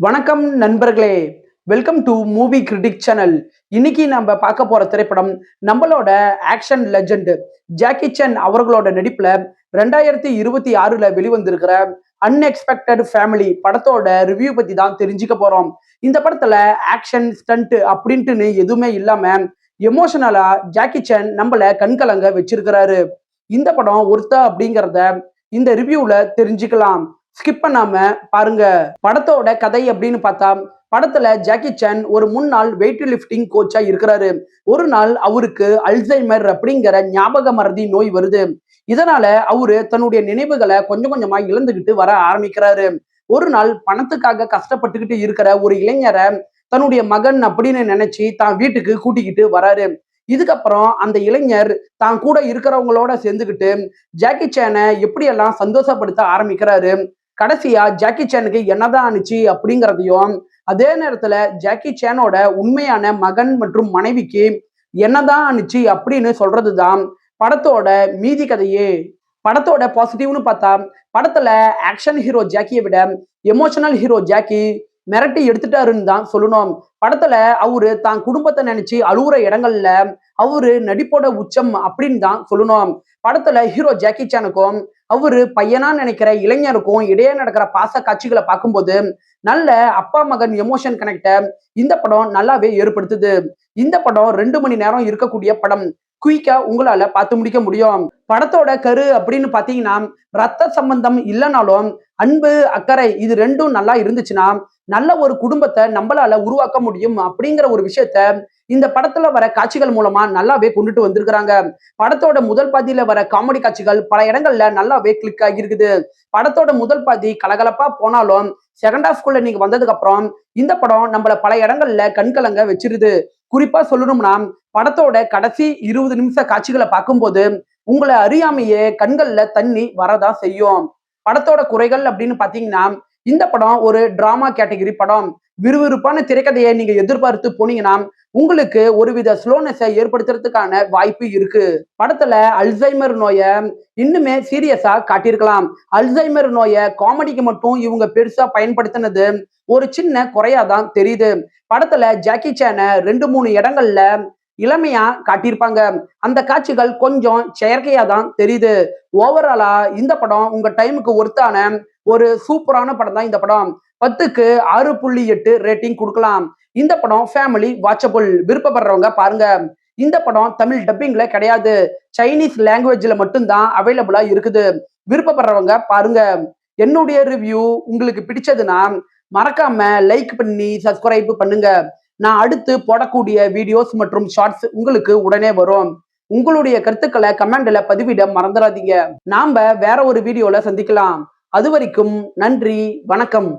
வணக்கம் நண்பர்களே, welcome to movie critic channel. இன்னைக்கு நம்ம பார்க்க போற திரைப்படம் நம்மளோட ஆக்ஷன் லெஜெண்ட் ஜாக்கி சான் அவர்களோட நடிப்புல 2026ல வெளிவந்திருக்கிற அன்எக்ஸ்பெக்டட் ஃபேமிலி படத்தோட ரிவ்யூ பத்தி தான் தெரிஞ்சுக்க போறோம். இந்த படத்துல ஆக்ஷன் ஸ்டண்ட் அப்படின்ட்டுன்னு எதுவுமே இல்லாம எமோஷனலா ஜாக்கி சான் நம்மள கண்கலங்க வச்சிருக்கிறாரு. இந்த படம் ஒர்த்தா அப்படிங்கிறத இந்த ரிவ்யூல தெரிஞ்சுக்கலாம். ஸ்கிப் பண்ணாம பாருங்க. படத்தோட கதை அப்படின்னு பார்த்தா, படத்துல ஜாக்கி சான் ஒரு முன்னாள் வெயிட் லிஃப்டிங் கோச்சா இருக்கிறாரு. ஒரு நாள் அவருக்கு அல்சைமர் அப்படிங்கிற ஞாபக மறதி நோய் வருது. இதனால அவரு தன்னுடைய நினைவுகளை கொஞ்சம் கொஞ்சமா இழந்துகிட்டு வர ஆரம்பிக்கிறாரு. ஒரு நாள் பணத்துக்காக கஷ்டப்பட்டுக்கிட்டு இருக்கிற ஒரு இளைஞரை தன்னுடைய மகன் அப்படின்னு நினைச்சு தான் வீட்டுக்கு கூட்டிக்கிட்டு வராரு. இதுக்கப்புறம் அந்த இளைஞர் தான் கூட இருக்கிறவங்களோட சேர்ந்துக்கிட்டு ஜாக்கி சானை எப்படியெல்லாம் சந்தோஷப்படுத்த ஆரம்பிக்கிறாரு. கடைசியா ஜாக்கி சானுக்கு என்னதான் ஆனிச்சு அப்படிங்கிறதையும், அதே நேரத்துல ஜாக்கி சானோட உண்மையான மகன் மற்றும் மனைவிக்கு என்னதான் ஆனிச்சு அப்படின்னு சொல்றதுதான் படத்தோட மீதி கதையே. படத்தோட பாசிட்டிவ்னு பார்த்தா, படத்துல ஆக்ஷன் ஹீரோ ஜாக்கியை விட எமோஷனல் ஹீரோ ஜாக்கி மிரட்டி எடுத்துட்டாருன்னு தான் சொல்லணும். படத்துல அவரு தான் குடும்பத்தை நினைச்சு அழுகுற இடங்கள்ல அவரு நடிப்போட உச்சம் அப்படின்னு தான் சொல்லணும். படத்துல ஹீரோ ஜாக்கி சானுக்கும் அவரு பையனா நினைக்கிற இளைஞருக்கும் இடையே நடக்கிற பாச காட்சிகளை பார்க்கும்போது நல்ல அப்பா மகன் எமோஷன் கனெக்ட இந்த படம் நல்லாவே ஏற்படுத்துது. இந்த படம் 2 மணி நேரம் இருக்கக்கூடிய படம். குயிக்கா உங்களால பார்த்து முடிக்க முடியும். படத்தோட கரு அப்படின்னு பாத்தீங்கன்னா, ரத்த சம்பந்தம் இல்லைனாலும் அன்பு அக்கறை இது ரெண்டும் நல்லா இருந்துச்சுன்னா நல்ல ஒரு குடும்பத்தை நம்மளால உருவாக்க முடியும் அப்படிங்கிற ஒரு விஷயத்த இந்த படத்துல வர காட்சிகள் மூலமா நல்லாவே கொண்டுட்டு வந்திருக்கிறாங்க. படத்தோட முதல் பாதியில வர காமெடி காட்சிகள் பல இடங்கள்ல நல்லாவே கிளிக் ஆகியிருக்குது. படத்தோட முதல் பாதி கலகலப்பா போனாலும் செகண்ட் ஹாஃப்குள்ள நீங்க வந்ததுக்கு அப்புறம் இந்த படம் நம்மள பல இடங்கள்ல கண்கலங்க வச்சிருது. குறிப்பா சொல்லணும்னா, படத்தோட கடைசி 20 நிமிஷ காட்சிகளை பார்க்கும்போது உங்களை அறியாமையே கண்கள்ல தண்ணி வரதான் செய்யும். படத்தோட குறைகள் அப்படின்னு பாத்தீங்கன்னா, இந்த படம் ஒரு டிராமா கேட்டகரி படம். விறுவிறுப்பான திரைக்கதையை நீங்க எதிர்பார்த்து போனீங்கன்னா உங்களுக்கு ஒருவித ஸ்லோனஸை ஏற்படுத்துறதுக்கான வாய்ப்பு இருக்கு. படத்துல அல்சைமர் நோயை இன்னுமே சீரியஸா காட்டியிருக்கலாம். அல்சைமர் நோயை காமெடிக்கு மட்டும் இவங்க பெருசா பயன்படுத்தினது ஒரு சின்ன குறையாதான் தெரியுது. படத்துல ஜாக்கி சானை 2-3 இடங்கள்ல இளமையா காட்டியிருப்பாங்க. அந்த காட்சிகள் கொஞ்சம் செயற்கையா தான் தெரியுது. ஓவராலா இந்த படம் உங்க டைமுக்கு ஒர்த்தான ஒரு சூப்பரான படம் தான். இந்த படம் 10க்கு 6.8 ரேட்டிங் கொடுக்கலாம். இந்த படம் ஃபேமிலி வாட்சபிள். விருப்பப்படுறவங்க பாருங்க. இந்த படம் தமிழ் டப்பிங்ல கிடையாது, சைனீஸ் லாங்குவேஜ்ல மட்டும்தான் அவைலபிளா இருக்குது. விருப்பப்படுறவங்க பாருங்க. என்னுடைய ரிவ்யூ உங்களுக்கு பிடிச்சதுன்னா மறக்காம லைக் பண்ணி சப்ஸ்கிரைப் பண்ணுங்க. நான் அடுத்து போடக்கூடிய வீடியோஸ் மற்றும் ஷார்ட்ஸ் உங்களுக்கு உடனே வரும். உங்களுடைய கருத்துக்களை கமெண்ட்ல பதிவிட மறந்துடாதீங்க. நாம வேற ஒரு வீடியோல சந்திக்கலாம். அது வரைக்கும் நன்றி, வணக்கம்.